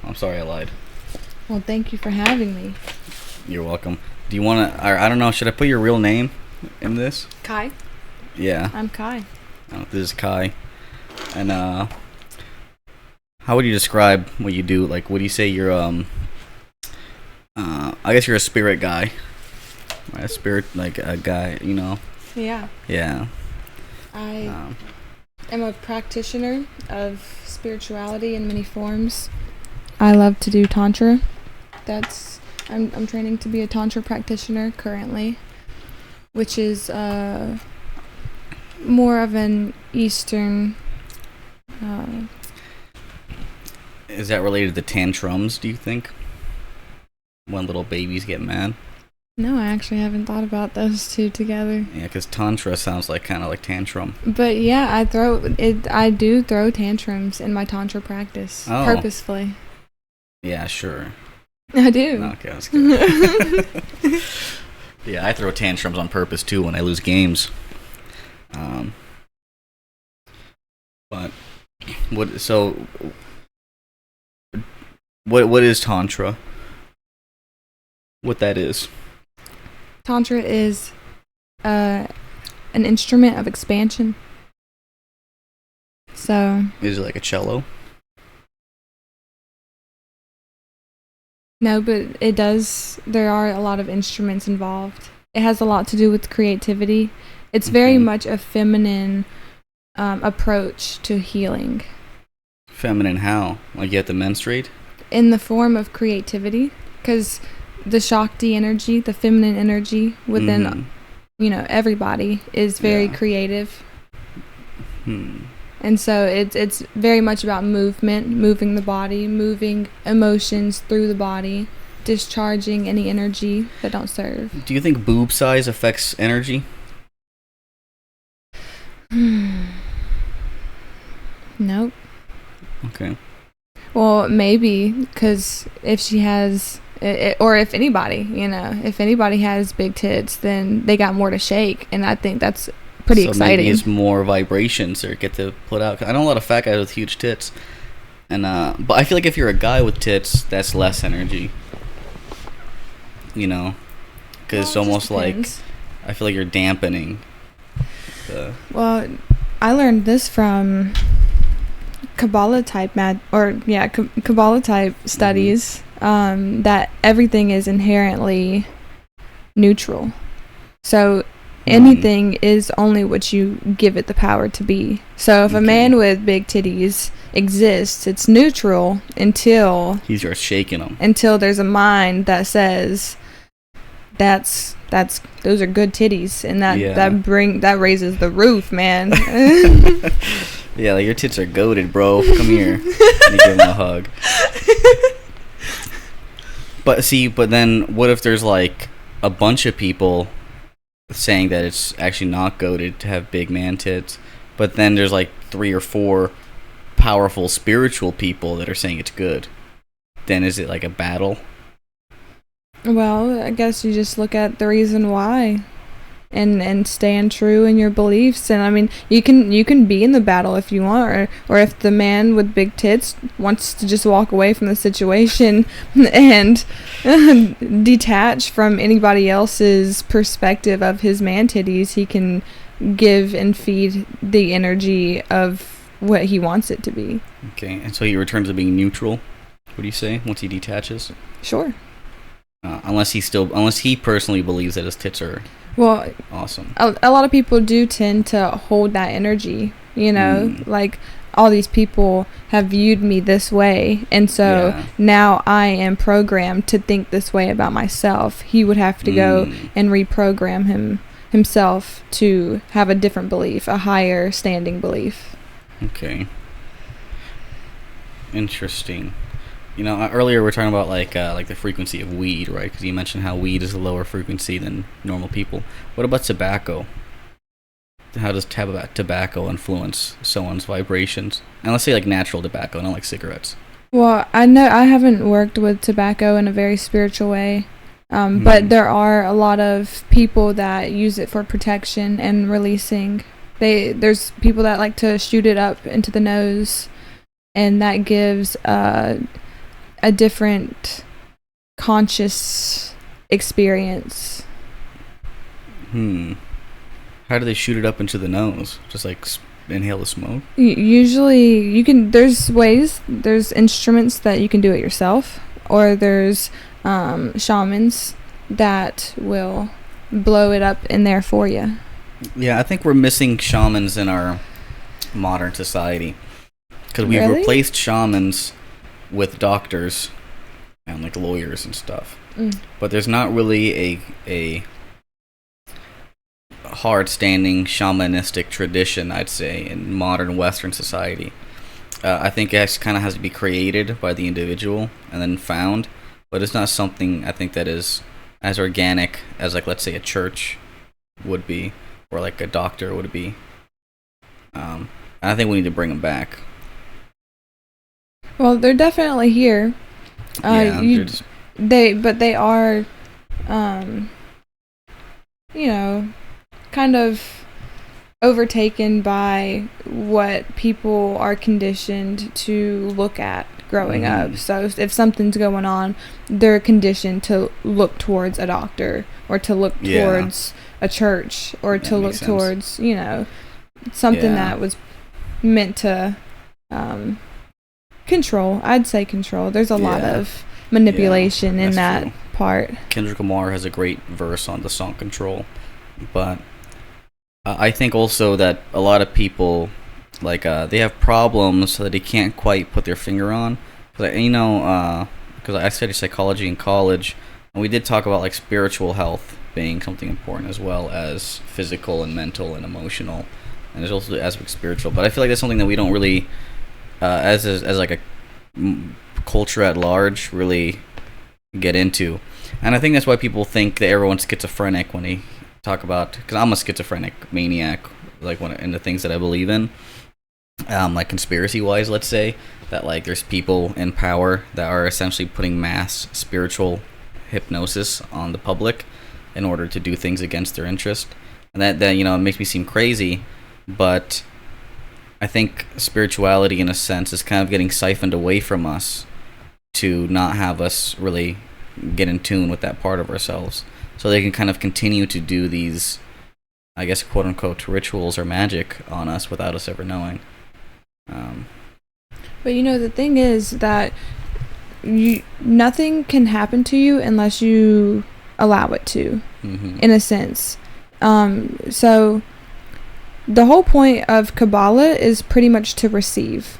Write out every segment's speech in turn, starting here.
I'm sorry I lied. Well, thank you for having me. You're welcome. Do you want to, I don't know, should I put your real name in this? Kai? Yeah. I'm Kai. Oh, this is Kai. And, how would you describe what you do? Like, would you say you're, I guess you're a spirit guy. Right? A spirit, like, a guy, you know? Yeah. Yeah. I am a practitioner of spirituality in many forms. I love to do Tantra. I'm training to be a Tantra practitioner currently, which is more of an Eastern. Is that related to tantrums, do you think? When little babies get mad? No, I actually haven't thought about those two together. Yeah, because tantra sounds like kind of like tantrum. But yeah, I do throw tantrums in my Tantra practice purposefully. Yeah, sure. I do. No, okay, that's good. Yeah, I throw tantrums on purpose too when I lose games. But what is tantra? What that is? Tantra is an instrument of expansion. So. Is it like a cello? No, but it does. There are a lot of instruments involved. It has a lot to do with creativity. It's very much a feminine approach to healing. Feminine how? Like you have to menstruate? In the form of creativity, because the Shakti energy, the feminine energy within, everybody is very creative. And so it's very much about movement, moving the body, moving emotions through the body, discharging any energy that don't serve. Do you think boob size affects energy? Nope. Okay. Well, maybe, because if she has, or if anybody, if anybody has big tits, then they got more to shake, and I think that's pretty exciting. Maybe it's more vibrations or get to put out. I know a lot of fat guys with huge tits, and but I feel like if you're a guy with tits, that's less energy. Because it's almost like I feel like you're dampening. Well, I learned this from Kabbalah type Kabbalah type studies. That everything is inherently neutral. So anything is only what you give it the power to be. So if a man with big titties exists, it's neutral until he starts shaking them. Until there's a mind that says those are good titties, and that raises the roof, man. Yeah, like your tits are goated, bro. Come here. And you give him a hug. But then what if there's like a bunch of people saying that it's actually not goated to have big man tits, but then there's like 3 or 4 powerful spiritual people that are saying it's good? Then is it like a battle? Well, I guess you just look at the reason why and stand true in your beliefs. And I mean, you can be in the battle if you want, or if the man with big tits wants to just walk away from the situation and detach from anybody else's perspective of his man titties, he can give and feed the energy of what he wants it to be. Okay, and so he returns to being neutral, what do you say, once he detaches? Sure. Unless he personally believes that his tits are awesome. A lot of people do tend to hold that energy, like all these people have viewed me this way, and so now I am programmed to think this way about myself. He would have to go and reprogram himself to have a different belief, a higher standing belief. Okay. Interesting. Earlier we were talking about like the frequency of weed, right? Because you mentioned how weed is a lower frequency than normal people. What about tobacco? How does tobacco influence someone's vibrations? And let's say like natural tobacco, not like cigarettes. Well, I know I haven't worked with tobacco in a very spiritual way, but there are a lot of people that use it for protection and releasing. There's people that like to shoot it up into the nose, and that gives a different conscious experience. How do they shoot it up into the nose? Just like inhale the smoke? Usually you can, there's instruments that you can do it yourself, or there's shamans that will blow it up in there for you. Yeah, I think we're missing shamans in our modern society, because we've replaced shamans with doctors and like lawyers and stuff. But there's not really a hard-standing shamanistic tradition, I'd say, in modern Western society. I think it kind of has to be created by the individual and then found, but it's not something I think that is as organic as, like, let's say a church would be, or like a doctor would be. And I think we need to bring them back. Well, they're definitely here. They are, kind of overtaken by what people are conditioned to look at growing up. So if something's going on, they're conditioned to look towards a doctor, or to look towards a church, or to look towards, something that was meant to control. I'd say control. There's a lot of manipulation in that true. Part. Kendrick Lamar has a great verse on the song Control, but I think also that a lot of people, like, they have problems that they can't quite put their finger on. Because I studied psychology in college, and we did talk about, like, spiritual health being something important, as well as physical and mental and emotional, and there's also the aspect spiritual. But I feel like that's something that we don't really, as like a culture at large, really get into. And I think that's why people think that everyone's schizophrenic when they talk about, because I'm a schizophrenic maniac, like, in the things that I believe in, like conspiracy wise, let's say that, like, there's people in power that are essentially putting mass spiritual hypnosis on the public in order to do things against their interest, and that it makes me seem crazy, but I think spirituality, in a sense, is kind of getting siphoned away from us to not have us really get in tune with that part of ourselves, so they can kind of continue to do these, I guess, quote-unquote rituals or magic on us without us ever knowing. But the thing is that nothing can happen to you unless you allow it to, in a sense. So the whole point of Kabbalah is pretty much to receive.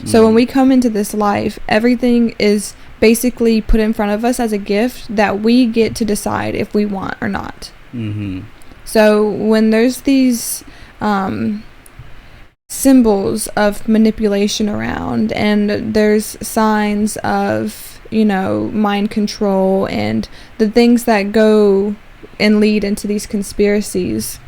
So when we come into this life, everything is basically put in front of us as a gift that we get to decide if we want or not. So when there's these symbols of manipulation around, and there's signs of mind control and the things that go and lead into these conspiracies,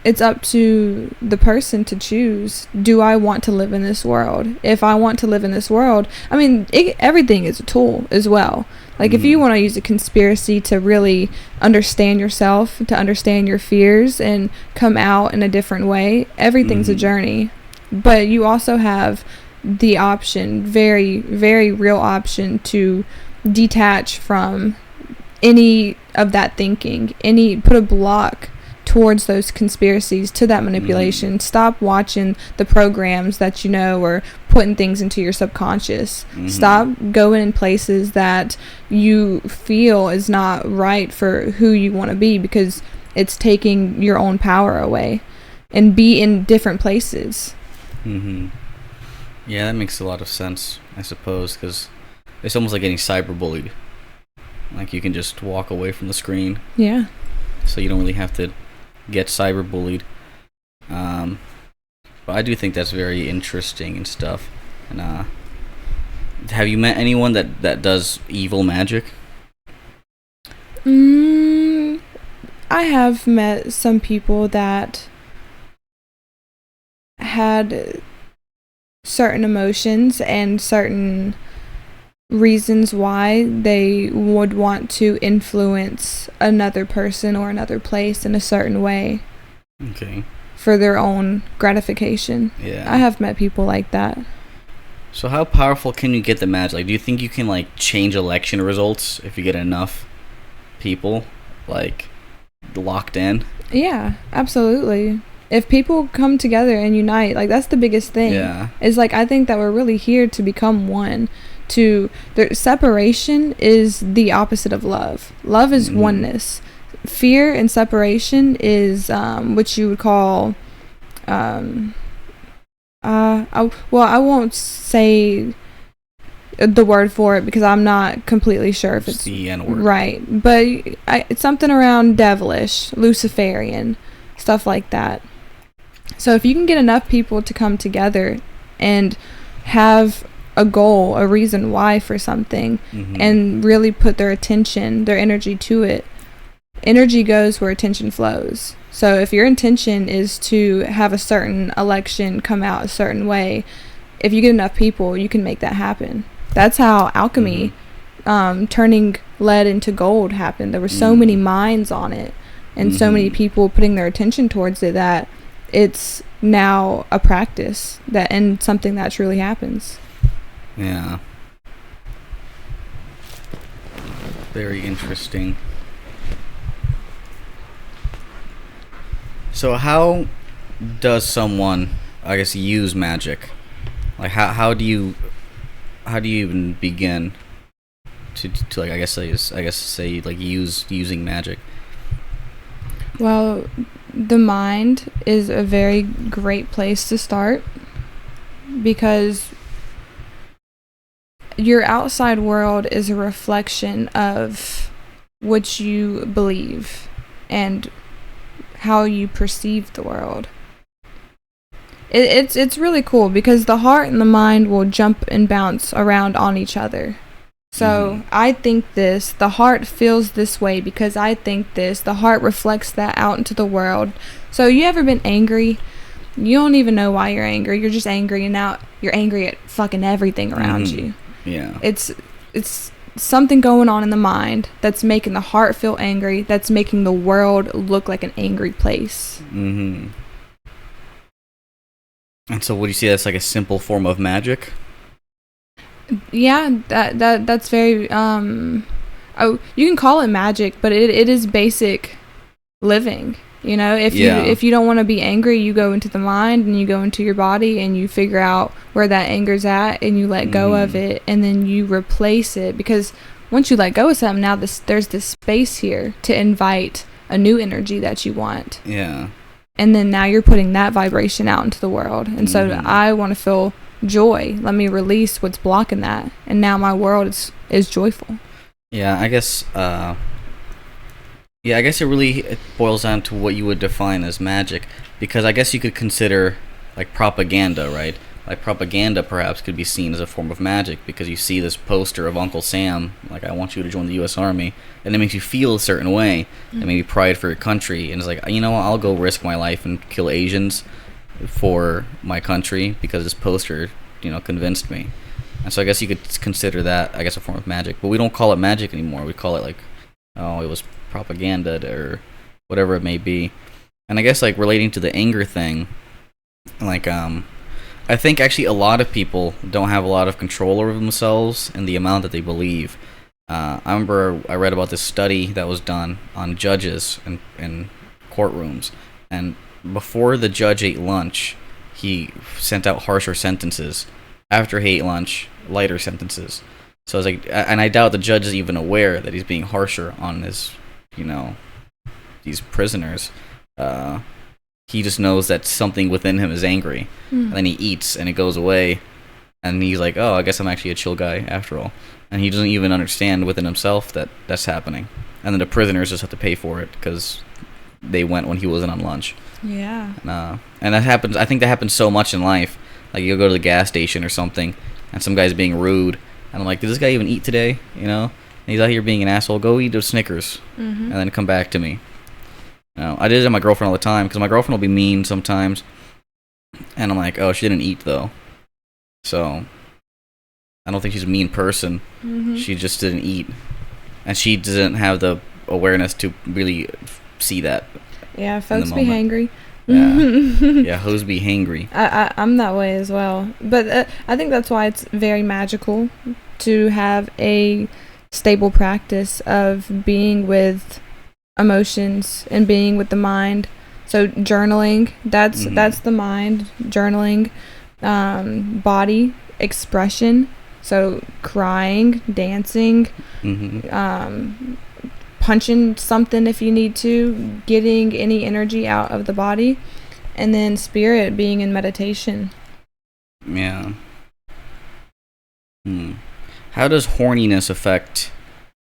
it's up to the person to choose. Do I want to live in this world? If I want to live in this world, everything is a tool as well. Like, if you want to use a conspiracy to really understand yourself, to understand your fears, and come out in a different way, everything's a journey. But you also have the option, very, very real option, to detach from any of that thinking, put a block towards those conspiracies, to that manipulation. Stop watching the programs that are putting things into your subconscious. Stop going in places that you feel is not right for who you want to be, because it's taking your own power away. And be in different places. Yeah, that makes a lot of sense, I suppose, because it's almost like getting cyberbullied. Like, you can just walk away from the screen. Yeah. So you don't really have to get cyberbullied. But I do think that's very interesting and stuff. And have you met anyone that does evil magic? I have met some people that had certain emotions and certain reasons why they would want to influence another person or another place in a certain way. Okay. For their own gratification. Yeah. I have met people like that. So how powerful can you get the magic? Like, do you think you can like change election results if you get enough people like locked in? Yeah, absolutely. If people come together and unite, like that's the biggest thing. Yeah. Is like I think that we're really here to become one. Separation is the opposite of love. Love is oneness. Fear and separation is what you would call I won't say the word for it because I'm not completely sure if it's the N word. Right, but it's something around devilish, Luciferian, stuff like that. So if you can get enough people to come together and have a goal, a reason why for something, and really put their attention, their energy to it, energy goes where attention flows. So if your intention is to have a certain election come out a certain way, if you get enough people, you can make that happen. That's how alchemy, turning lead into gold, happened. There were so many minds on it and so many people putting their attention towards it that it's now a practice that and something that truly happens. Yeah. Very interesting. So how does someone, I guess, use magic? Like how do you even begin to like I guess say like using magic? Well, the mind is a very great place to start because your outside world is a reflection of what you believe and how you perceive the world. It's really cool because the heart and the mind will jump and bounce around on each other. So I think this, the heart feels this way because I think this, the heart reflects that out into the world. So you ever been angry? You don't even know why you're angry. You're just angry and now you're angry at fucking everything around you. Yeah. It's something going on in the mind that's making the heart feel angry, that's making the world look like an angry place. And so would you see that's like a simple form of magic? Yeah, that's very you can call it magic, but it is basic living. You know, if you don't want to be angry, you go into the mind and you go into your body and you figure out where that anger's at and you let go of it and then you replace it, because once you let go of something, now there's this space here to invite a new energy that you want. Yeah. And then now you're putting that vibration out into the world. And so I want to feel joy. Let me release what's blocking that. And now my world is joyful. Yeah, I guess it boils down to what you would define as magic, because I guess you could consider like propaganda, right? Like propaganda perhaps could be seen as a form of magic because you see this poster of Uncle Sam, like, I want you to join the U.S. Army, and it makes you feel a certain way, and maybe pride for your country, and it's like, you know what, I'll go risk my life and kill Asians for my country because this poster, convinced me. And so I guess you could consider that, I guess, a form of magic, but we don't call it magic anymore. We call it like, oh, it was propaganda or whatever it may be. And I guess like relating to the anger thing, like I think actually a lot of people don't have a lot of control over themselves and the amount that they believe. I remember I read about this study that was done on judges in courtrooms, and before the judge ate lunch, he sent out harsher sentences. After he ate lunch, lighter sentences. So I was like, and I doubt the judge is even aware that he's being harsher on his, these prisoners. He just knows that something within him is angry. And then he eats and it goes away. And he's like, oh, I guess I'm actually a chill guy after all. And he doesn't even understand within himself that that's happening. And then the prisoners just have to pay for it because they went when he wasn't on lunch. Yeah. And that happens. I think that happens so much in life. Like, you'll go to the gas station or something, and some guy's being rude. And I'm like, did this guy even eat today? And he's out here being an asshole. Go eat a Snickers. And then come back to me. I did it to my girlfriend all the time, because my girlfriend will be mean sometimes. And I'm like, oh, she didn't eat, though. So, I don't think she's a mean person. She just didn't eat. And she doesn't have the awareness to really see that. Yeah, folks be hangry. Yeah, yeah. Hoes be hangry. I'm that way as well. But I think that's why it's very magical to have a stable practice of being with emotions and being with the mind. So journaling, that's the mind. Journaling, body expression. So crying, dancing, punching something if you need to, getting any energy out of the body, and then spirit, being in meditation. Yeah. How does horniness affect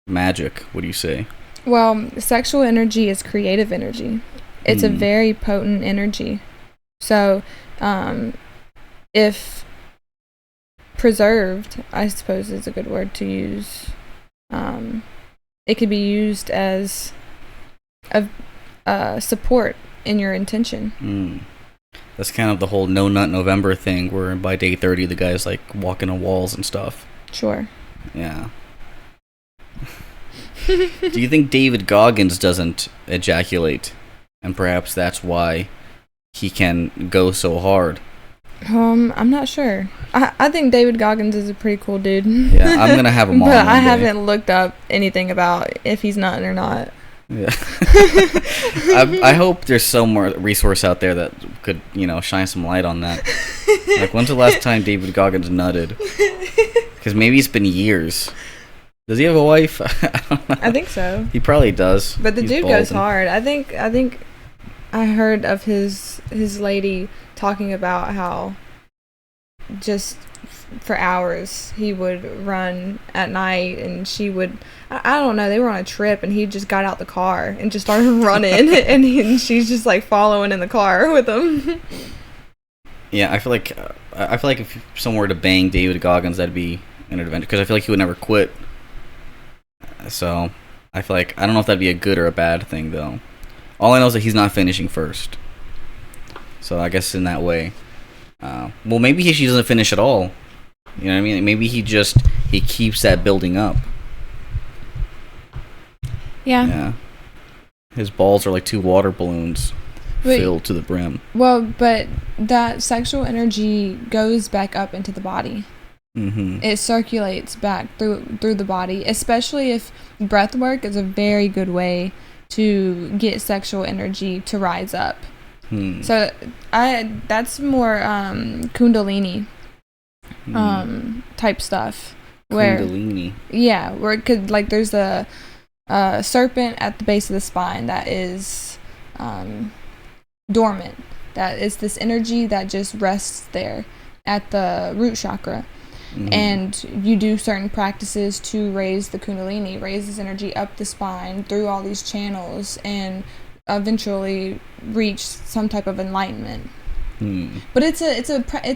magic? What do you say? Well, sexual energy is creative energy. It's a very potent energy. So, if preserved, I suppose is a good word to use, it could be used as a support in your intention. That's kind of the whole No Nut November thing, where by day 30 the guy's like walking on walls and stuff. Sure. Yeah. Do you think David Goggins doesn't ejaculate, and perhaps that's why he can go so hard? I'm not sure. I think David Goggins is a pretty cool dude. Yeah, I'm gonna have him on. But I haven't looked up anything about if he's nutting or not. Yeah. I hope there's some more resource out there that could, shine some light on that. Like, when's the last time David Goggins nutted? Because maybe it's been years. Does he have a wife? I think so. He probably does. But the dude goes hard. I think I heard of his lady talking about how just for hours he would run at night, and she would, I don't know, they were on a trip and he just got out the car and just started running and she's just like following in the car with him. Yeah, I feel like if someone were to bang David Goggins, that'd be an adventure, because I feel like he would never quit. So I feel like, I don't know if that'd be a good or a bad thing though. All I know is that he's not finishing first. So I guess in that way, well, maybe he doesn't finish at all. You know what I mean? Maybe he keeps that building up. Yeah. His balls are like 2 water balloons filled to the brim. Well, but that sexual energy goes back up into the body. It circulates back through the body, especially if breath work is a very good way to get sexual energy to rise up. So that's more Kundalini type stuff. Kundalini. Where it could, like, there's a serpent at the base of the spine that is dormant. That is this energy that just rests there at the root chakra. And you do certain practices to raise the Kundalini, raise this energy up the spine through all these channels, and eventually reach some type of enlightenment. But it's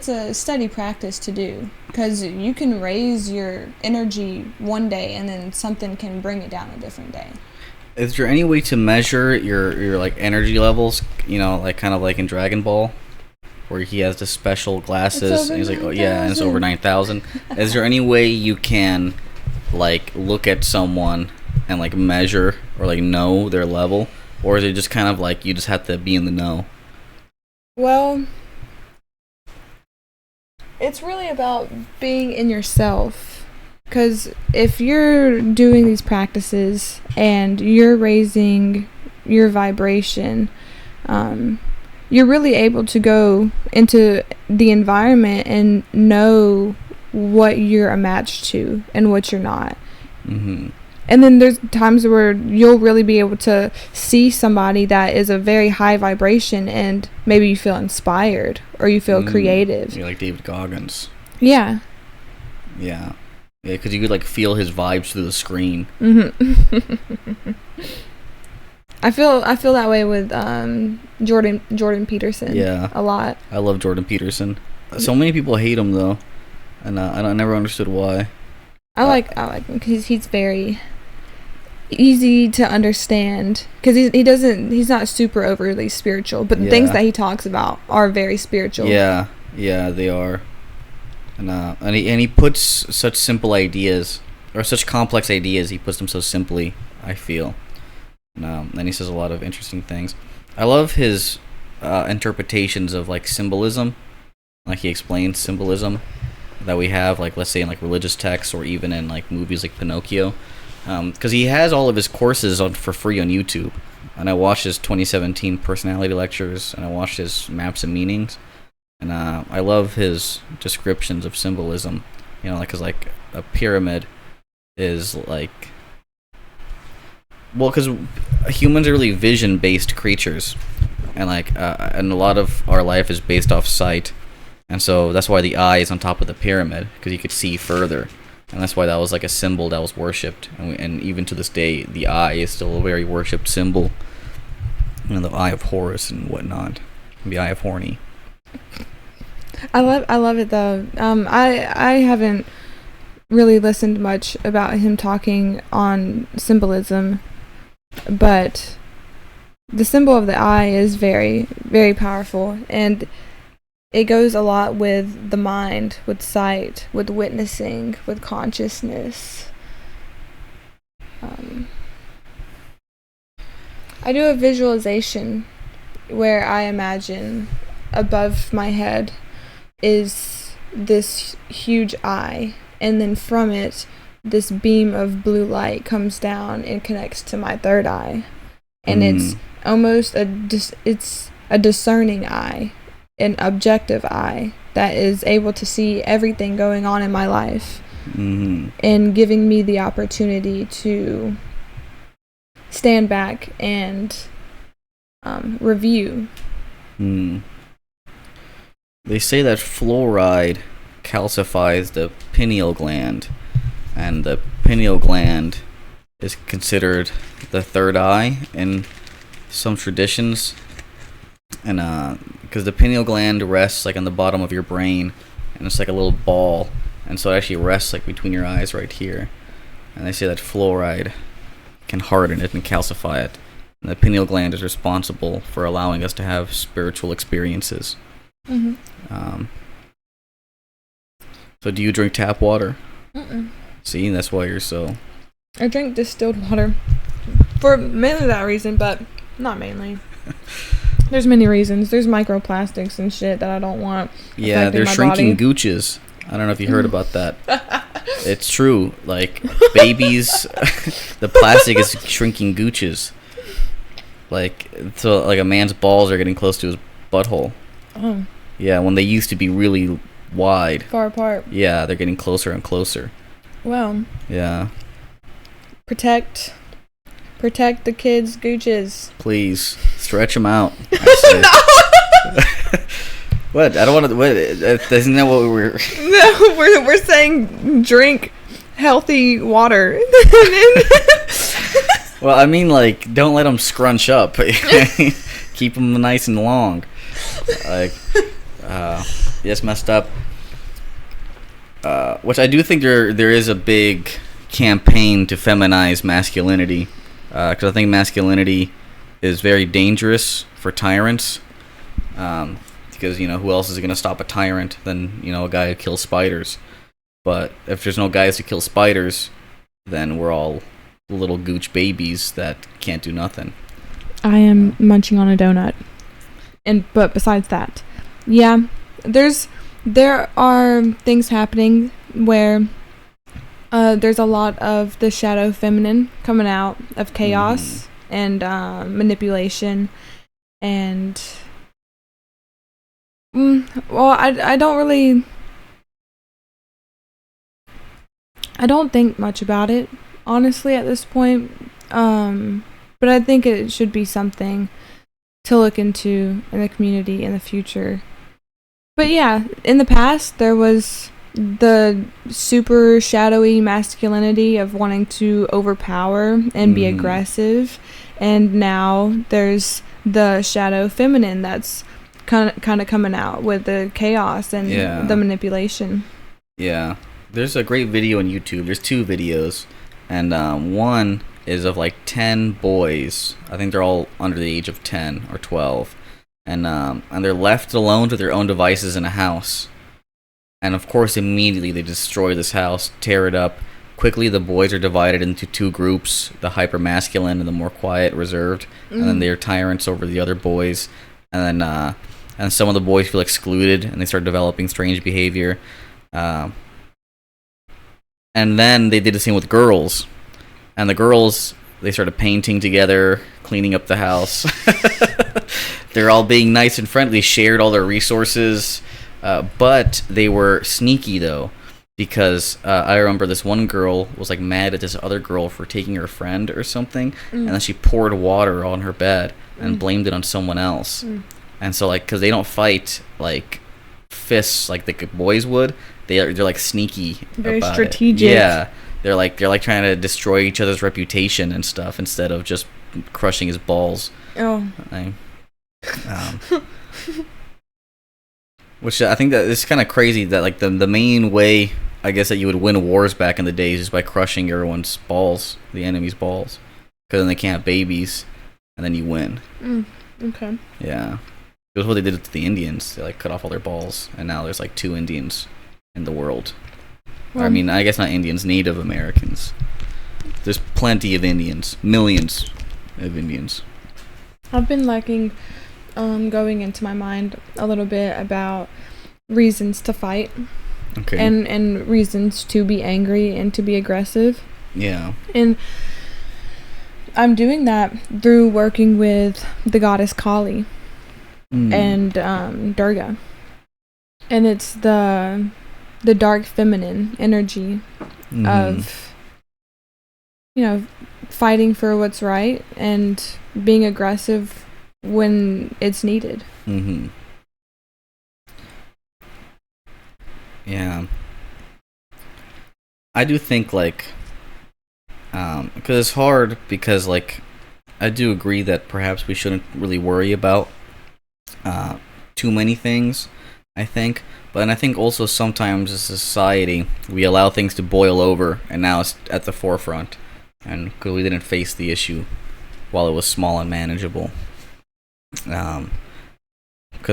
a steady practice to do, because you can raise your energy one day and then something can bring it down a different day. Is there any way to measure your like energy levels? Like kind of like in Dragon Ball, where he has the special glasses and he's like, oh yeah, and it's over 9,000. Is there any way you can like look at someone and like measure or like know their level, or is it just kind of like you just have to be in the know? Well, it's really about being in yourself, because if you're doing these practices and you're raising your vibration, you're really able to go into the environment and know what you're a match to and what you're not. And then there's times where you'll really be able to see somebody that is a very high vibration, and maybe you feel inspired or you feel creative. You're like David Goggins. Yeah, because you could like feel his vibes through the screen. I feel that way with Jordan Peterson. Yeah, a lot. I love Jordan Peterson. So many people hate him though, and I never understood why. I like him because he's very easy to understand, because he's not super overly spiritual, but the things that he talks about are very spiritual. Yeah, they are. And he puts such simple ideas, or such complex ideas, he puts them so simply, I feel. And he says a lot of interesting things. I love his interpretations of like symbolism. Like he explains symbolism that we have, like let's say in like religious texts or even in like movies like Pinocchio, because he has all of his courses on for free on YouTube. And I watched his 2017 personality lectures, and I watched his maps and meanings, and I love his descriptions of symbolism. You know, like, cause like a pyramid is like, well, because humans are really vision-based creatures, and like, and a lot of our life is based off sight, and so that's why the eye is on top of the pyramid, because you could see further, and that's why that was like a symbol that was worshipped, and even to this day, the eye is still a very worshipped symbol. You know, the eye of Horus and whatnot, the eye of Horny. I love it though. I haven't really listened much about him talking on symbolism, but the symbol of the eye is very, very powerful, and it goes a lot with the mind, with sight, with witnessing, with consciousness. I do a visualization where I imagine above my head is this huge eye, and then from it this beam of blue light comes down and connects to my third eye, and it's almost it's a discerning eye, an objective eye that is able to see everything going on in my life, and giving me the opportunity to stand back and review. They say that fluoride calcifies the pineal gland, and the pineal gland is considered the third eye in some traditions, and because the pineal gland rests like on the bottom of your brain, and it's like a little ball, and so it actually rests like between your eyes right here, and they say that fluoride can harden it and calcify it, and the pineal gland is responsible for allowing us to have spiritual experiences. So do you drink tap water? See, that's why you're so... I drink distilled water for mainly that reason, but not mainly. There's many reasons. There's microplastics and shit that I don't want. Yeah, they're shrinking gooches. I don't know if you heard about that. It's true. Like, babies, the plastic is shrinking gooches. Like, so like a man's balls are getting close to his butthole. Oh. Yeah, when they used to be really wide. Far apart. Yeah, they're getting closer and closer. Well. Yeah. Protect the kids' gooches. Please stretch them out. No. What? I don't want to. What? Isn't that what we were? No, we're saying drink healthy water. Well, I mean, like, don't let them scrunch up. Keep them nice and long. Like, it's messed up. Which I do think there is a big campaign to feminize masculinity, because I think masculinity is very dangerous for tyrants. Because, you know, who else is going to stop a tyrant than, you know, a guy who kills spiders? But if there's no guys who kill spiders, then we're all little gooch babies that can't do nothing. I am munching on a donut. But besides that, yeah, there are things happening where there's a lot of the shadow feminine coming out of chaos and manipulation, and well, I don't think much about it, honestly, at this point, but I think it should be something to look into in the community in the future. But yeah, in the past there was the super shadowy masculinity of wanting to overpower and be aggressive, and now there's the shadow feminine that's kind of coming out with the chaos and the manipulation. Yeah, there's a great video on YouTube. There's 2 videos, and one is of like 10 boys. I think they're all under the age of 10 or 12, and they're left alone to their own devices in a house. And of course, immediately they destroy this house, tear it up. Quickly, the boys are divided into 2 groups: the hyper masculine and the more quiet, reserved. And then they're tyrants over the other boys. and some of the boys feel excluded and they start developing strange behavior. And then they did the same with girls, and the girls, they started painting together, cleaning up the house. They're all being nice and friendly, shared all their resources, but they were sneaky though, because I remember this one girl was like mad at this other girl for taking her friend or something, and then she poured water on her bed and blamed it on someone else. And so like, because they don't fight like fists like the boys would, they're like sneaky, very about strategic. It. Yeah, they're like trying to destroy each other's reputation and stuff instead of just crushing his balls. Oh. Which I think that it's kind of crazy that like the main way I guess that you would win wars back in the days is by crushing everyone's balls, the enemy's balls, because then they can't have babies, and then you win. Okay. Yeah, it was what they did to the Indians. They like cut off all their balls, and now there's like 2 Indians in the world. I mean, I guess not Indians, Native Americans. There's plenty of Indians, millions of Indians. I've been liking going into my mind a little bit about reasons to fight. Okay. And reasons to be angry and to be aggressive. Yeah. And I'm doing that through working with the goddess Kali and Durga. And it's the dark feminine energy of, you know, fighting for what's right and being aggressive when it's needed. Yeah. I do think like because it's hard, because like I do agree that perhaps we shouldn't really worry about too many things, I think. But I think also sometimes as a society we allow things to boil over, and now it's at the forefront, and because we didn't face the issue while it was small and manageable. Because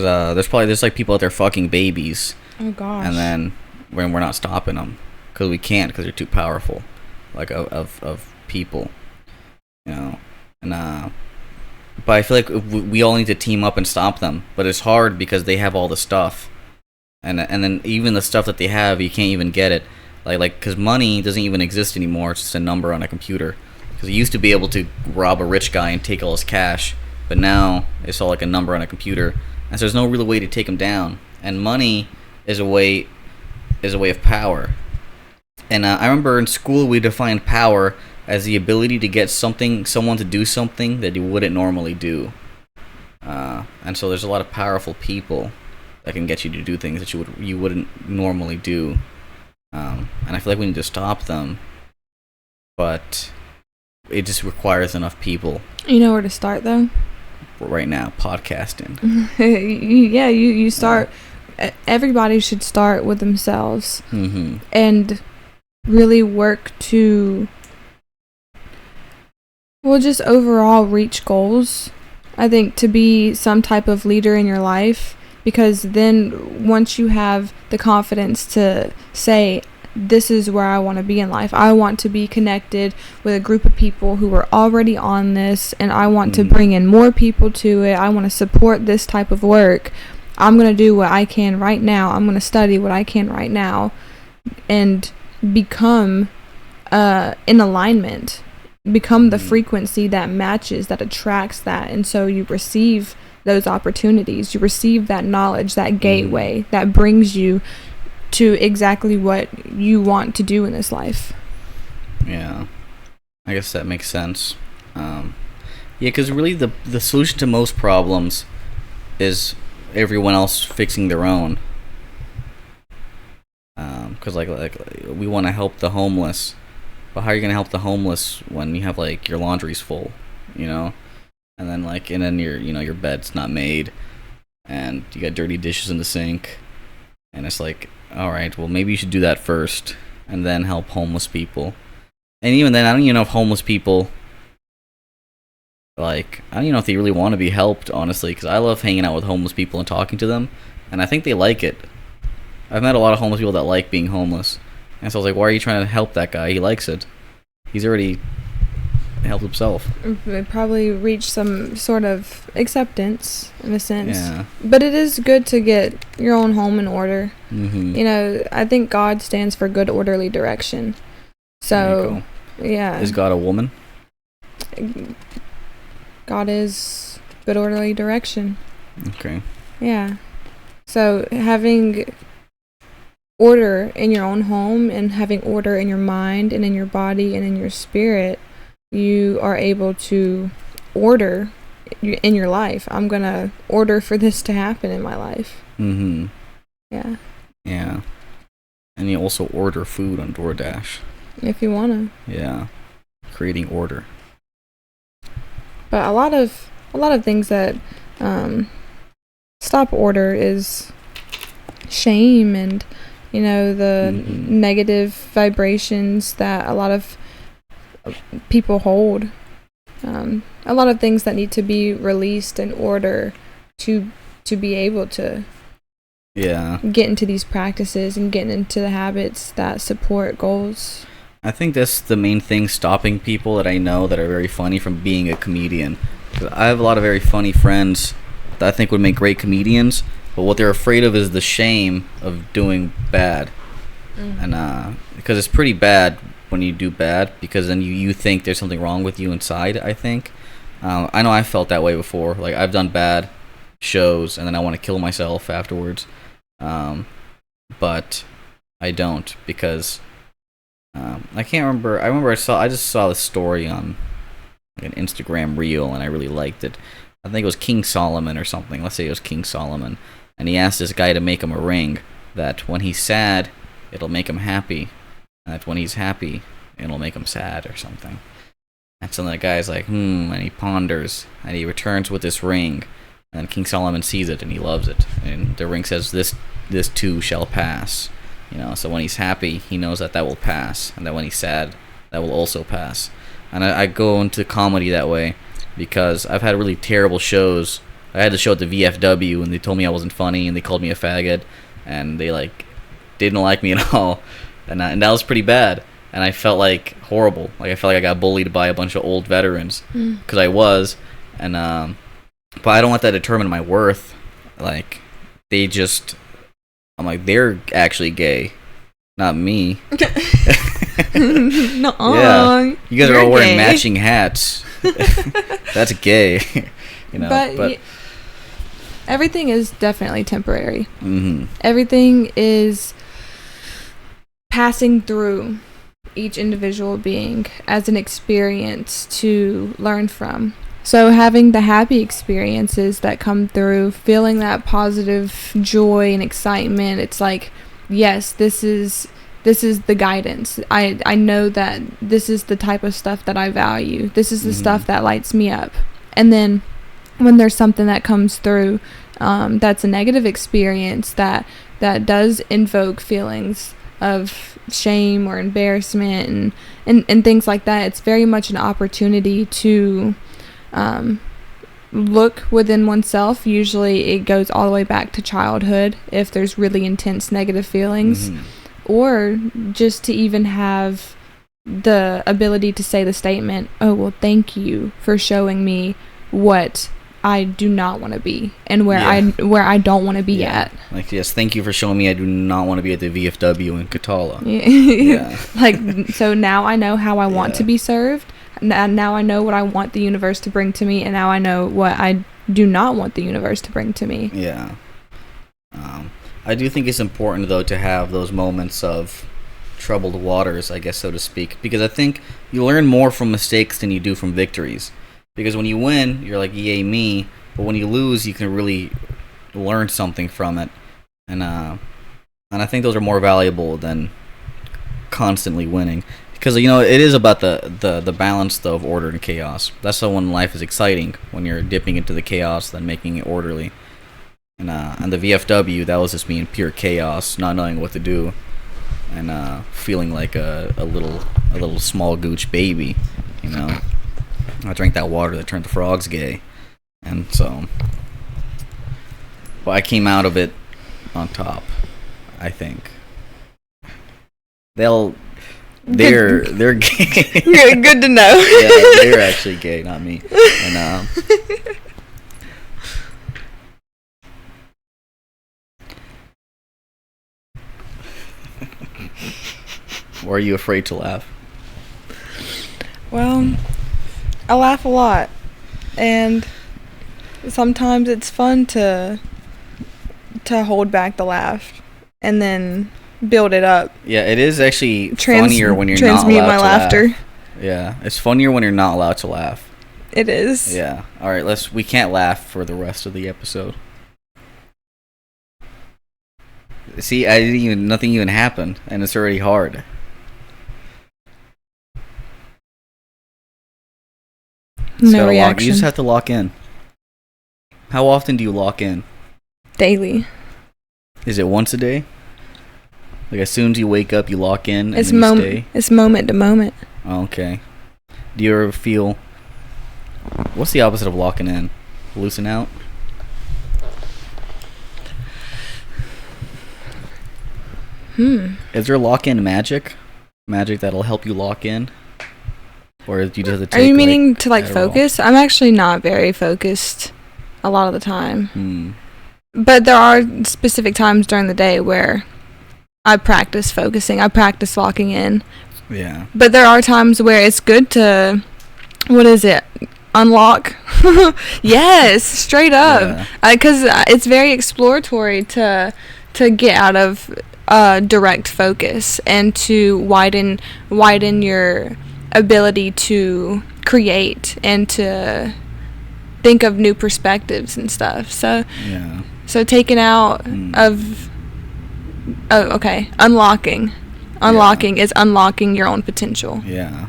there's like people out there fucking babies. Oh gosh. And then when we're not stopping them, because we can't, because they're too powerful, like of people, you know. And but I feel like we all need to team up and stop them. But it's hard because they have all the stuff, and then even the stuff that they have, you can't even get it, like because money doesn't even exist anymore. It's just a number on a computer. Because you used to be able to rob a rich guy and take all his cash, but now it's all like a number on a computer, and so there's no real way to take them down. And money is a way of power. And I remember in school we defined power as the ability to get someone to do something that you wouldn't normally do. And so there's a lot of powerful people that can get you to do things that you wouldn't normally do. And I feel like we need to stop them, but it just requires enough people. You know where to start though? Right now, podcasting. Yeah, you start. Everybody should start with themselves and really work to, well, just overall reach goals. I think to be some type of leader in your life, because then once you have the confidence to say, this is where I want to be in life. I want to be connected with a group of people who are already on this, and I want to bring in more people to it. I want to support this type of work. I'm going to do what I can right now. I'm going to study what I can right now and become in alignment, become the frequency that matches, that attracts that. And so you receive those opportunities. You receive that knowledge, that gateway that brings you to exactly what you want to do in this life. Yeah, I guess that makes sense. Yeah, because really the solution to most problems is everyone else fixing their own. Because like we want to help the homeless, but how are you gonna help the homeless when you have like your laundry's full, you know, and then your bed's not made, and you got dirty dishes in the sink, and it's like, all right, well maybe you should do that first, and then help homeless people. And even then, I don't even know if homeless people, like, I don't even know if they really want to be helped, honestly, because I love hanging out with homeless people and talking to them, and I think they like it. I've met a lot of homeless people that like being homeless, and so I was like, why are you trying to help that guy? He likes it. He's already help himself. Probably reach some sort of acceptance in a sense. Yeah. But it is good to get your own home in order. Mm-hmm. You know, I think God stands for good, orderly direction. So, yeah. Is God a woman? God is good, orderly direction. Okay. Yeah. So having order in your own home and having order in your mind and in your body and in your spirit, you are able to order in your life. I'm going to order for this to happen in my life. Mm-hmm. Yeah. Yeah. And you also order food on DoorDash. If you want to. Yeah. Creating order. But a lot of things that stop order is shame and, you know, the negative vibrations that a lot of people hold. A lot of things that need to be released in order to be able to get into these practices and get into the habits that support goals. I think that's the main thing stopping people that I know that are very funny from being a comedian. I have a lot of very funny friends that I think would make great comedians, but what they're afraid of is the shame of doing bad. And because it's pretty bad when you do bad, because then you think there's something wrong with you inside, I think. I know I felt that way before. Like, I've done bad shows and then I want to kill myself afterwards. But I don't, because I can't remember. I just saw this story on an Instagram reel and I really liked it. I think it was King Solomon or something. Let's say it was King Solomon. And he asked this guy to make him a ring that when he's sad, it'll make him happy. And that when he's happy, it'll make him sad or something. And so the guy's like, and he ponders. And he returns with this ring. And King Solomon sees it and he loves it. And the ring says, this too shall pass. You know, so when he's happy, he knows that will pass. And that when he's sad, that will also pass. And I go into comedy that way because I've had really terrible shows. I had the show at the VFW and they told me I wasn't funny and they called me a faggot. And they didn't like me at all. And that was pretty bad. And I felt like horrible. Like, I felt like I got bullied by a bunch of old veterans. Because I was. And but I don't let that determine my worth. Like, I'm like, they're actually gay, not me. Nuh-uh. Yeah, you guys are all wearing gay. matching hats. That's gay. You know, but everything is definitely temporary. Mm-hmm. Everything is passing through each individual being as an experience to learn from. So having the happy experiences that come through, feeling that positive joy and excitement, it's like, yes, this is the guidance. I know that this is the type of stuff that I value. This is the stuff that lights me up. And then when there's something that comes through that's a negative experience that does invoke feelings of shame or embarrassment and things like that, it's very much an opportunity to look within oneself. Usually it goes all the way back to childhood if there's really intense negative feelings, or just to even have the ability to say the statement, oh, well, thank you for showing me what I do not want to be and where I don't want to be at. Like, yes, thank you for showing me I do not want to be at the VFW in Katala. Like, so now I know how I want to be served. Now I know what I want the universe to bring to me, and now I know what I do not want the universe to bring to me. Yeah. I do think it's important, though, to have those moments of troubled waters, I guess, so to speak, because I think you learn more from mistakes than you do from victories. Because when you win, you're like, yay me, but when you lose, you can really learn something from it. And I think those are more valuable than constantly winning. Because, you know, it is about the balance, though, of order and chaos. That's how when life is exciting, when you're dipping into the chaos, then making it orderly. And the VFW, that was just me in pure chaos, not knowing what to do, and feeling like a little small gooch baby, you know. I drank that water that turned the frogs gay, and so, but I came out of it on top, I think. They're gay. Good to know. Yeah, they're actually gay, not me. And or are you afraid to laugh? Well, I laugh a lot, and sometimes it's fun to hold back the laugh and then build it up. Yeah, it is actually funnier when you're not allowed transmute my to laughter. laugh. Yeah, it's funnier when you're not allowed to laugh. It is. Yeah. All right, we can't laugh for the rest of the episode. See, nothing even happened, and it's already hard. No reaction. You just have to lock in. How often do you lock in? Daily. Is it once a day? Like as soon as you wake up, you lock in and It's then you stay? It's moment to moment. Oh, okay. Do you ever feel... What's the opposite of locking in? Loosen out? Is there lock-in magic? Magic that'll help you lock in? Or do you just have to take, Are you meaning to Adderall? focus? I'm actually not very focused a lot of the time. But there are specific times during the day where I practice focusing. I practice locking in. Yeah. But there are times where it's good to, what is it? Unlock. Yes, straight up. Because it's very exploratory to get out of direct focus and to widen your ability to create and to think of new perspectives and stuff. So taking out of unlocking is unlocking your own potential. Yeah.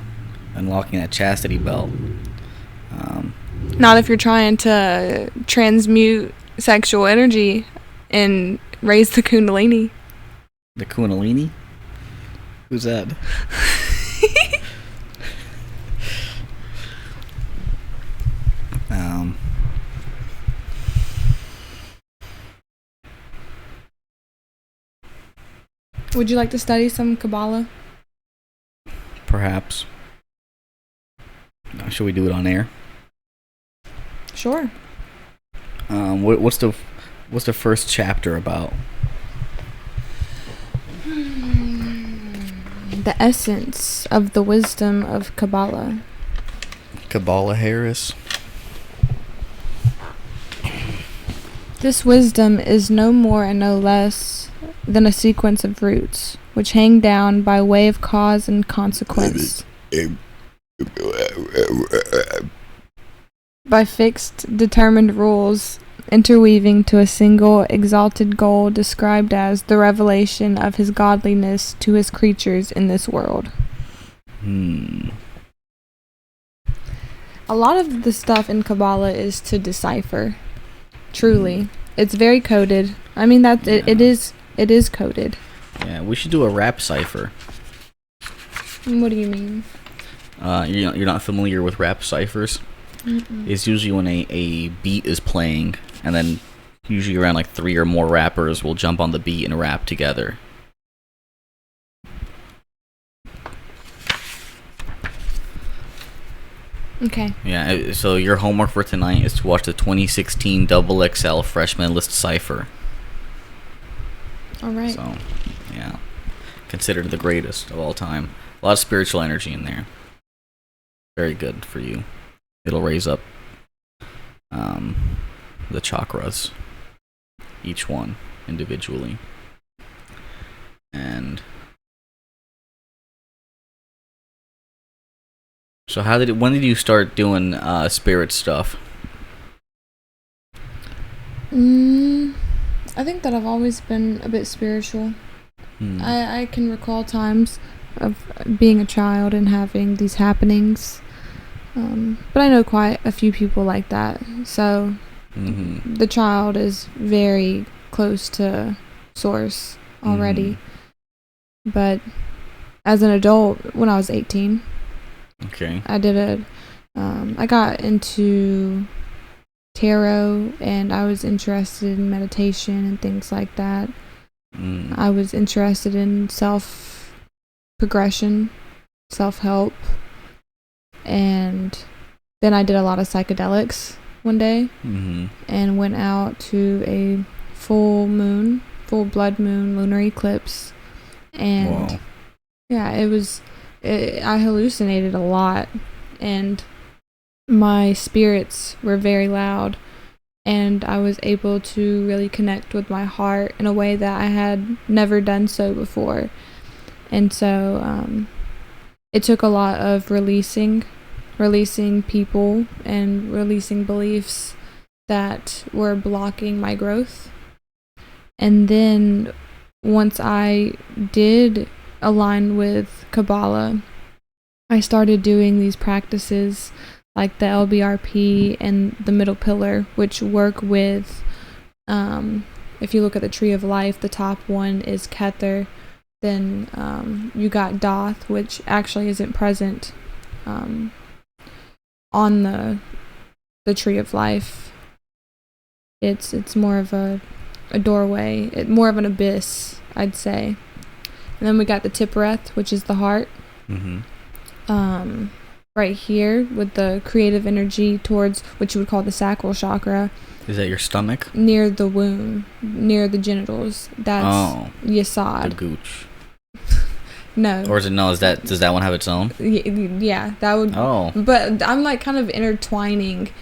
Unlocking that chastity belt. Not if you're trying to transmute sexual energy and raise the kundalini. The kundalini? Who's that? Would you like to study some Kabbalah? Perhaps. Should we do it on air? Sure. What's the first chapter about? The essence of the wisdom of Kabbalah. Kabbalah Harris. This wisdom is no more and no less than a sequence of roots, which hang down by way of cause and consequence. By fixed, determined rules, interweaving to a single exalted goal described as the revelation of his godliness to his creatures in this world. A lot of the stuff in Kabbalah is to decipher. Truly. It's very coded. I mean, it is coded. Yeah, we should do a rap cipher. What do you mean? You're not familiar with rap ciphers? Mm-mm. It's usually when a beat is playing, and then usually around like 3 or more rappers will jump on the beat and rap together. Okay. Yeah, so your homework for tonight is to watch the 2016 XXL Freshman List Cipher. Alright. So, yeah. Considered the greatest of all time. A lot of spiritual energy in there. Very good for you. It'll raise up the chakras, each one individually. And so when did you start doing spirit stuff? I think that I've always been a bit spiritual. I can recall times of being a child and having these happenings. But I know quite a few people like that. So the child is very close to source already. But as an adult, when I was 18, okay, I did I got into tarot, and I was interested in meditation and things like that. I was interested in self progression self-help, and then I did a lot of psychedelics one day, and went out to a full blood moon lunar eclipse, and Whoa. yeah, I hallucinated a lot, and my spirits were very loud, and I was able to really connect with my heart in a way that I had never done so before. And so it took a lot of releasing people and releasing beliefs that were blocking my growth. And then once I did align with Kabbalah, I started doing these practices like the LBRP and the middle pillar, which work with, if you look at the tree of life, the top one is Kether, then you got Doth, which actually isn't present on the tree of life. It's more of a doorway, more of an abyss, I'd say. And then we got the Tiphereth, which is the heart. Right here with the creative energy towards what you would call the sacral chakra. Is that your stomach? Near the womb, near the genitals. That's Yesod. The gooch. No. Or is it no? Does that one have its own? Yeah, that would. Oh. But I'm like kind of intertwining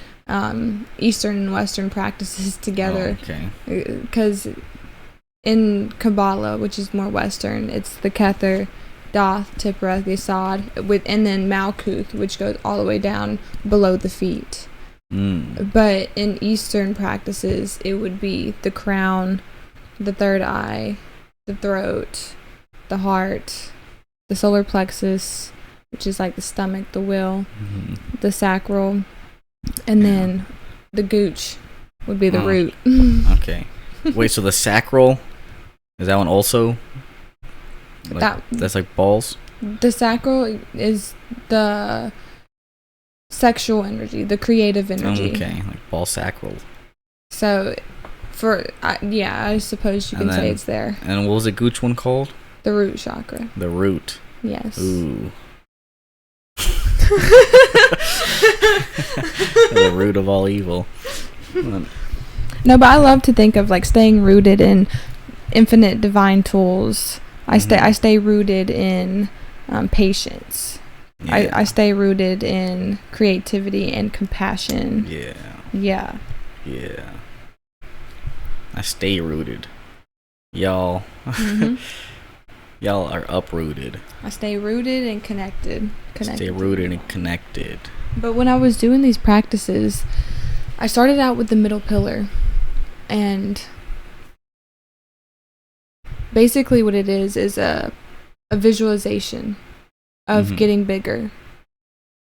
Eastern and Western practices together. Oh, okay. Because in Kabbalah, which is more Western, it's the Kether, Doth, Tiphereth, Yesod, and then Malkuth, which goes all the way down below the feet. But in Eastern practices, it would be the crown, the third eye, the throat, the heart, the solar plexus, which is like the stomach, the will, the sacral, and then the gooch would be the root. Okay. Wait, so the sacral, is that one also? That's like balls? The sacral is the sexual energy, the creative energy. Okay, like ball sacral. So, I suppose you can say it's there. And what was the gooch one called? The root chakra. The root. Yes. Ooh. The root of all evil. No, but I love to think of like staying rooted in infinite divine tools. I stay rooted in patience. Yeah. I stay rooted in creativity and compassion. Yeah. I stay rooted. Y'all. Y'all are uprooted. I stay rooted and connected. Stay rooted and connected. But when I was doing these practices, I started out with the middle pillar, and basically what it is a visualization of getting bigger,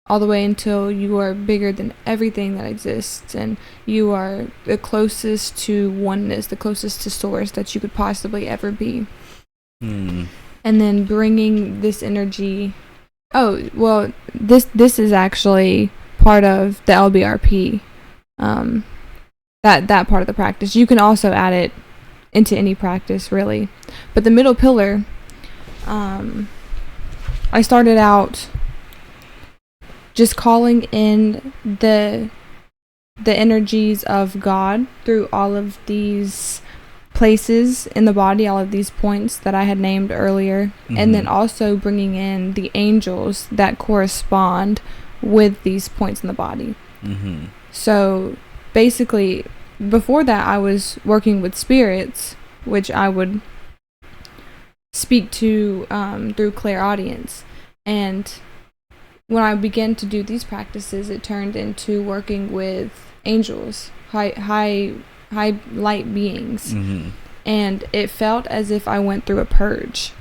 all the way until you are bigger than everything that exists, and you are the closest to oneness, the closest to source that you could possibly ever be. And then bringing this energy. Oh, well, this is actually part of the LBRP. That part of the practice. You can also add it into any practice, really. But the middle pillar, I started out just calling in the energies of God through all of these places in the body, all of these points that I had named earlier, and then also bringing in the angels that correspond with these points in the body. So basically, before that, I was working with spirits, which I would speak to through clairaudience. And when I began to do these practices, it turned into working with angels, high light beings. And it felt as if I went through a purge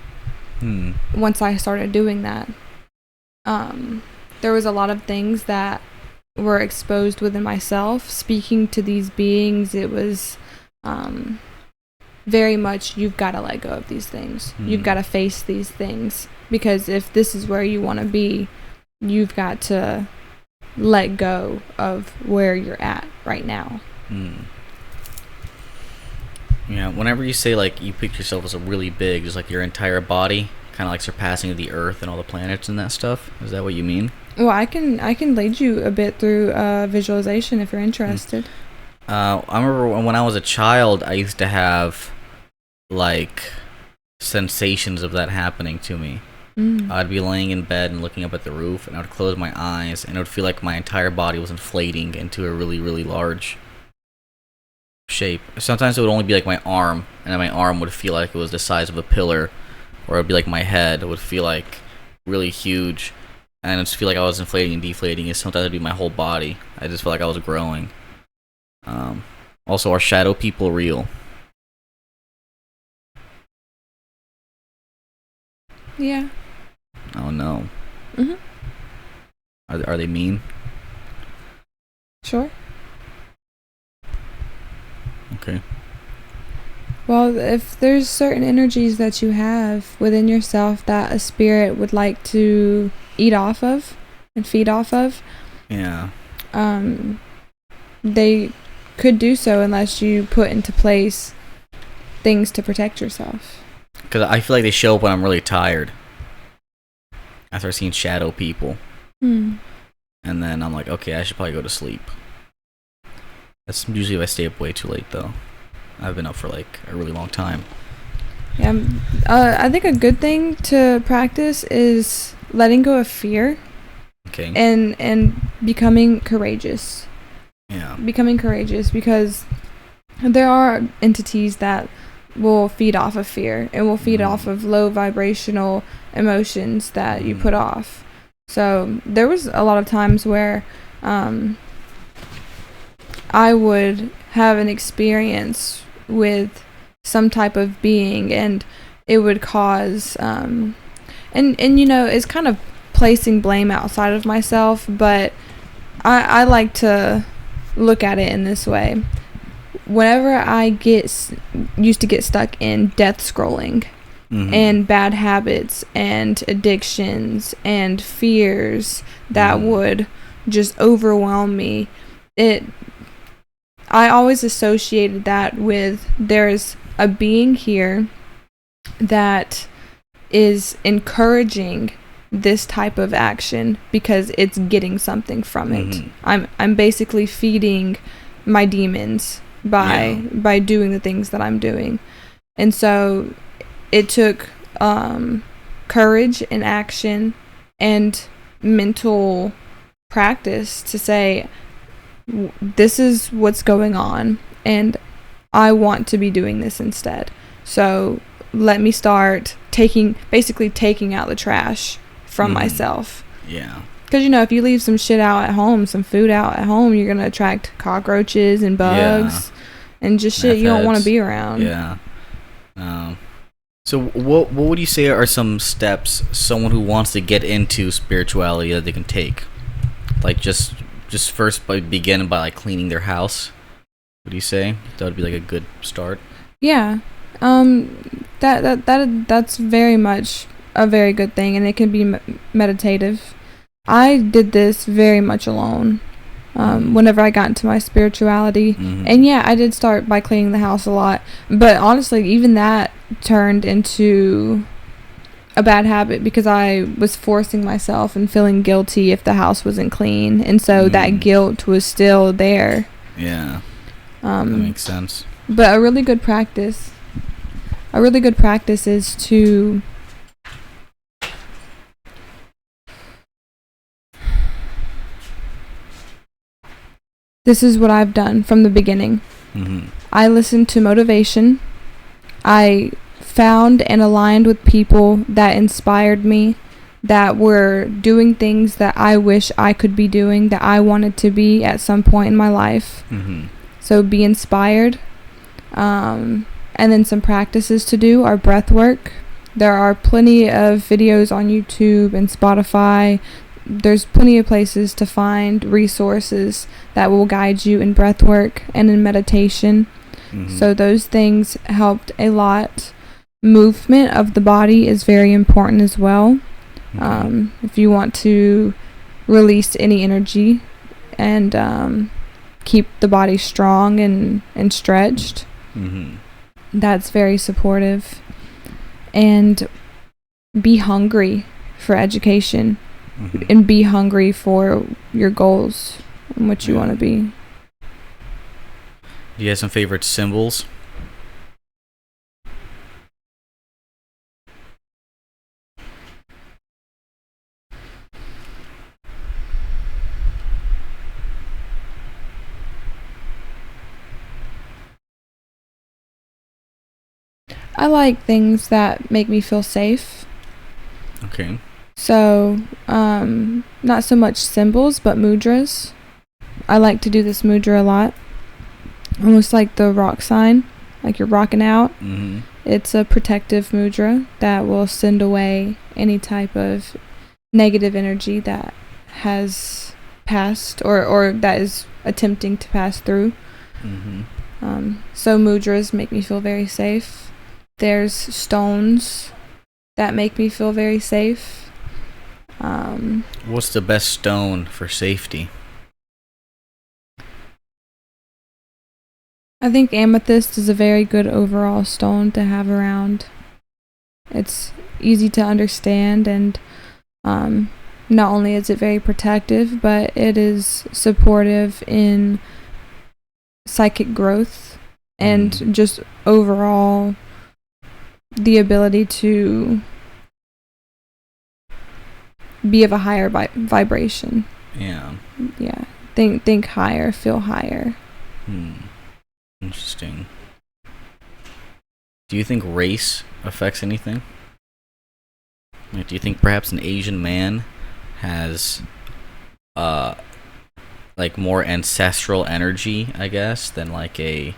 once I started doing that. There was a lot of things that were exposed within myself. Speaking to these beings, it was very much, you've got to let go of these things. You've got to face these things, because if this is where you want to be, you've got to let go of where you're at right now. Yeah, whenever you say like you picture yourself as a really big, just like your entire body kind of like surpassing the Earth and all the planets and that stuff. Is that what you mean? Well, I can lead you a bit through visualization if you're interested. I remember when I was a child, I used to have like sensations of that happening to me. I'd be laying in bed and looking up at the roof, and I would close my eyes, and it would feel like my entire body was inflating into a really, really large shape. Sometimes it would only be like my arm, and then my arm would feel like it was the size of a pillar, or it would be like my head. It would feel like really huge, and it would feel like I was inflating and deflating, and sometimes it would be my whole body. I just felt like I was growing. Also, are shadow people real? Yeah. Oh no. Mhm. Are they mean? Sure. Okay. Well, if there's certain energies that you have within yourself that a spirit would like to eat off of and feed off of, Yeah. They could do so unless you put into place things to protect yourself. Because I feel like they show up when I'm really tired. After seeing shadow people. And then I'm like, okay, I should probably go to sleep. That's usually if I stay up way too late, though. I've been up for like a really long time. Yeah, I think a good thing to practice is letting go of fear. Okay. And becoming courageous. Yeah. Becoming courageous, because there are entities that will feed off of fear and will feed off of low vibrational emotions that you put off. So there was a lot of times where I would have an experience with some type of being, and it would cause and you know, it's kind of placing blame outside of myself, but I like to look at it in this way. Whenever I used to get stuck in death scrolling and bad habits and addictions and fears that would just overwhelm me, I always associated that with there's a being here that is encouraging this type of action because it's getting something from it. I'm basically feeding my demons by doing the things that I'm doing. And so it took courage and action and mental practice to say, this is what's going on and I want to be doing this instead. So let me start taking out the trash from myself. Yeah. Because, you know, if you leave some shit out at home, some food out at home, you're going to attract cockroaches and bugs and just shit you don't want to be around. Yeah. So what would you say are some steps someone who wants to get into spirituality that they can take? Like just first begin by like cleaning their house. Would you say that would be like a good start? Yeah. That's very much a very good thing, and it can be meditative. I did this very much alone whenever I got into my spirituality. And yeah, I did start by cleaning the house a lot, but honestly, even that turned into a bad habit because I was forcing myself and feeling guilty if the house wasn't clean, and so that guilt was still there. Yeah. That makes sense. But a really good practice is to this is what I've done from the beginning. I listened to motivation. I found and aligned with people that inspired me, that were doing things that I wish I could be doing, that I wanted to be at some point in my life. So be inspired. And then some practices to do are breath work. There are plenty of videos on YouTube and Spotify. There's plenty of places to find resources that will guide you in breath work and in meditation. So those things helped a lot. Movement of the body is very important as well. If you want to release any energy and keep the body strong and stretched, that's very supportive. And be hungry for education Mm-hmm. and be hungry for your goals and what you want to be. Do you have some favorite symbols? I like things that make me feel safe. Okay. So, not so much symbols, but mudras. I like to do this mudra a lot. Almost like the rock sign, like you're rocking out. Mm-hmm. It's a protective mudra that will send away any type of negative energy that has passed or that is attempting to pass through. Mm-hmm. So mudras make me feel very safe. There's stones that make me feel very safe. What's the best stone for safety? I think amethyst is a very good overall stone to have around. It's easy to understand, and not only is it very protective, but it is supportive in psychic growth and just overall the ability to be of a higher vibration. Yeah. Think higher, feel higher. Interesting. Do you think race affects anything? Like, do you think perhaps an Asian man has like more ancestral energy, I guess, than like a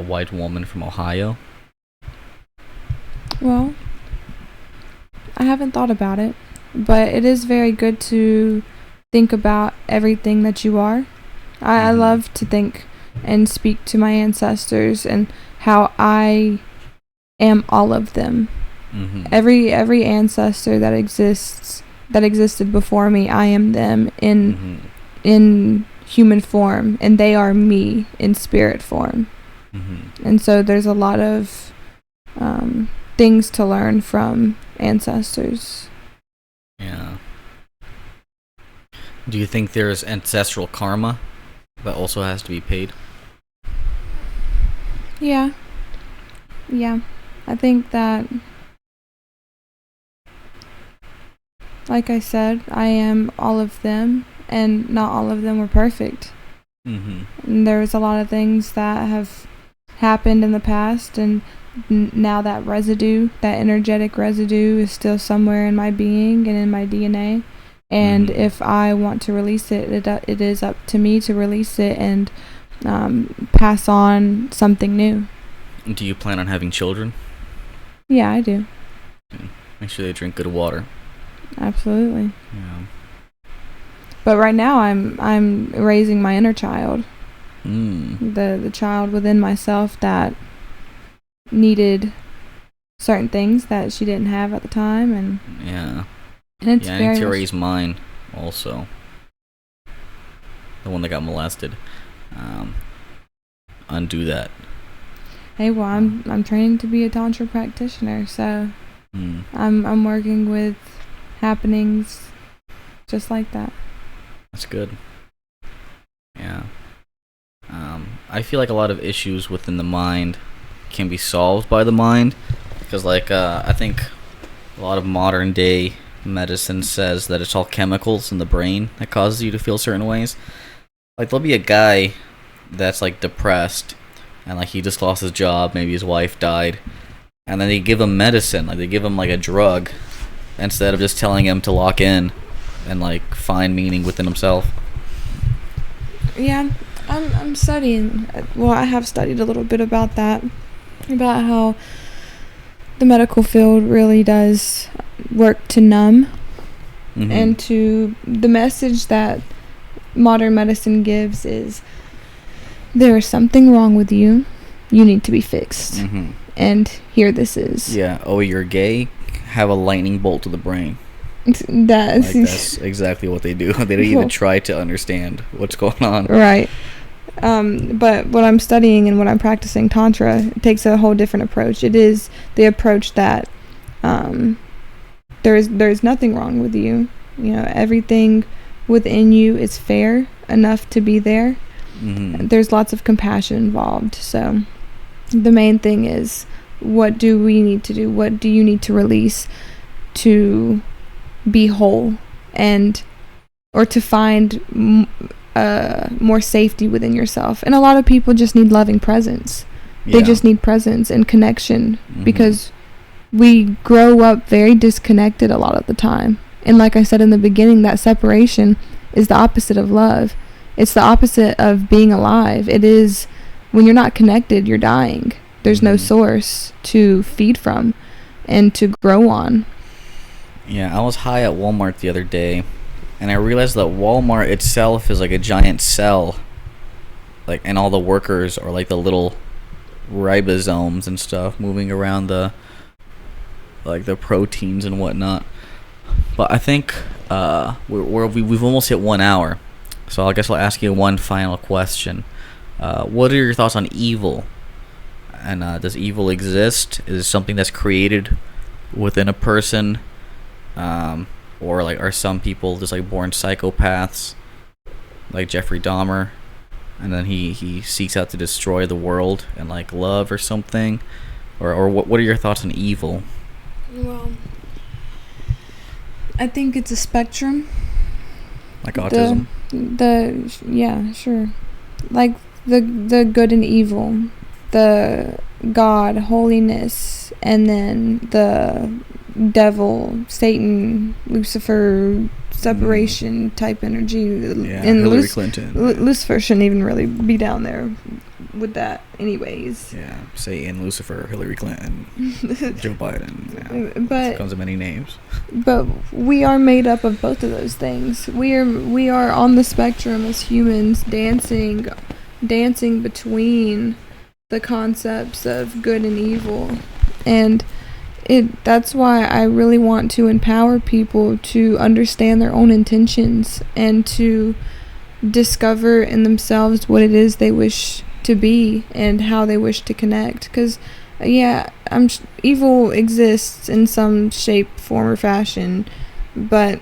white woman from Ohio? Well, I haven't thought about it, but it is very good to think about everything that you are. I love to think and speak to my ancestors and how I am all of them. Mm-hmm. Every ancestor that existed before me, I am them in human form, and they are me in spirit form. Mm-hmm. And so there's a lot of things to learn from ancestors. Yeah. Do you think there's ancestral karma that also has to be paid? Yeah. I think that, like I said, I am all of them, and not all of them were perfect. Mm-hmm. And there's a lot of things that have happened in the past, and now that residue, that energetic residue, is still somewhere in my being and in my DNA. And if I want to release it, it is up to me to release it and pass on something new. Do you plan on having children? Yeah, I do. Make sure they drink good water. Absolutely. Yeah. But right now, I'm raising my inner child, the child within myself that needed certain things that she didn't have at the time, and it's I very need to raise mine also. The one that got molested. Undo that. Hey, well, I'm training to be a tantra practitioner, so I'm working with happenings just like that. That's good. Yeah. I feel like a lot of issues within the mind can be solved by the mind, because I think a lot of modern day medicine says that it's all chemicals in the brain that causes you to feel certain ways. Like, there'll be a guy that's like depressed, and like he just lost his job, maybe his wife died, and then they give him medicine, like they give him like a drug, instead of just telling him to lock in and like find meaning within himself. Yeah, I'm studying. Well, I have studied a little bit about that, about how the medical field really does work to numb, and to the message that modern medicine gives is there is something wrong with you. You need to be fixed. And here this is. Yeah. Oh, you're gay? Have a lightning bolt to the brain. That's exactly what they do. They don't even try to understand what's going on. Right. But what I'm studying and what I'm practicing, Tantra, takes a whole different approach. It is the approach that there's nothing wrong with you. You know, everything within you is fair enough to be there. Mm-hmm. There's lots of compassion involved. So the main thing is, what do we need to do? What do you need to release to be whole, and or to find more safety within yourself? And a lot of people just need loving presence. They just need presence and connection, because we grow up very disconnected a lot of the time. And like I said in the beginning, that separation is the opposite of love. It's the opposite of being alive. It is, when you're not connected, you're dying. There's no source to feed from and to grow on. Yeah, I was high at Walmart the other day, and I realized that Walmart itself is like a giant cell. Like, and all the workers are like the little ribosomes and stuff moving around the proteins and whatnot. But I think we've almost hit 1 hour, so I guess I'll ask you one final question. What are your thoughts on evil? And does evil exist? Is it something that's created within a person, or like, are some people just like born psychopaths, like Jeffrey Dahmer, and then he seeks out to destroy the world and like love or something? Or what are your thoughts on evil? Well, I think it's a spectrum. Like autism? Yeah, sure. Like the good and evil, the God, holiness, and then the devil, Satan, Lucifer, separation type energy. Yeah, and Hillary Clinton. Lucifer shouldn't even really be down there with that anyways. Yeah, Satan, Lucifer, Hillary Clinton, Joe Biden. Yeah. But it comes in many names. But we are made up of both of those things. We are on the spectrum as humans, dancing between the concepts of good and evil. And that's why I really want to empower people to understand their own intentions and to discover in themselves what it is they wish to be and how they wish to connect. Because evil exists in some shape, form, or fashion, but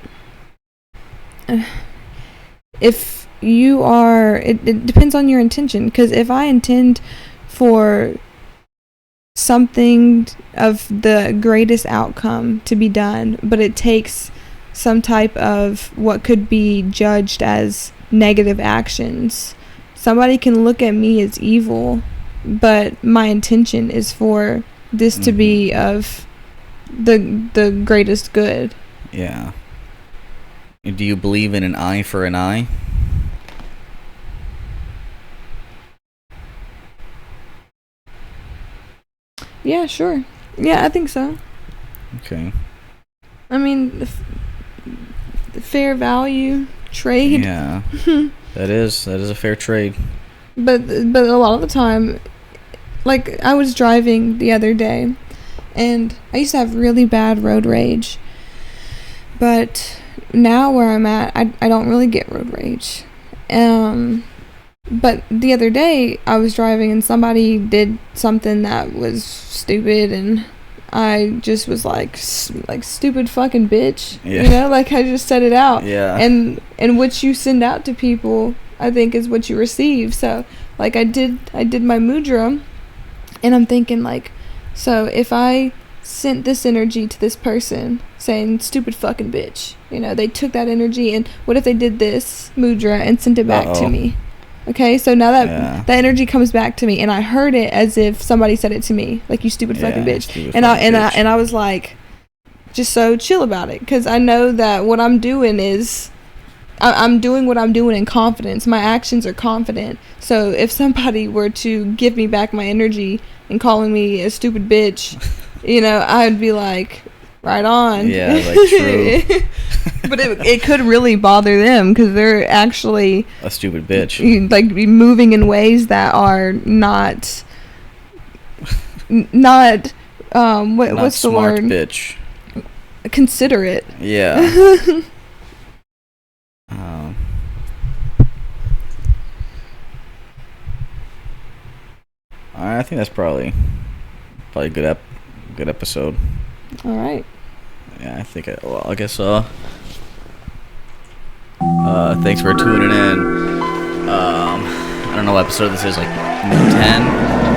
if you are, it depends on your intention. Because if I intend for something of the greatest outcome to be done, but it takes some type of what could be judged as negative actions, somebody can look at me as evil, but my intention is for this to be of the greatest good. Yeah. Do you believe in an eye for an eye? Yeah, sure. Yeah, I think so. Okay. I mean, the fair value trade. Yeah. that is a fair trade. But a lot of the time, like, I was driving the other day, and I used to have really bad road rage. But now where I'm at, I don't really get road rage. But the other day, I was driving and somebody did something that was stupid, and I just was like stupid fucking bitch. Yeah. You know, like, I just said it out. Yeah. And what you send out to people, I think, is what you receive. So, like, I did my mudra, and I'm thinking, like, so if I sent this energy to this person saying stupid fucking bitch, you know, they took that energy, and what if they did this mudra and sent it back to me? Okay, so now that energy comes back to me, and I heard it as if somebody said it to me, like, you stupid fucking bitch. And I was like, just so chill about it, because I know that what I'm doing is, I'm doing what I'm doing in confidence. My actions are confident. So if somebody were to give me back my energy and calling me a stupid bitch, you know, I'd be like, right on. Yeah, like, true. But it could really bother them, because they're actually a stupid bitch, like, moving in ways that are not not what's the smart word? Bitch. Considerate. think that's probably a good episode. All right. Yeah, I think. I guess. Thanks for tuning in. I don't know what episode this is, like 10.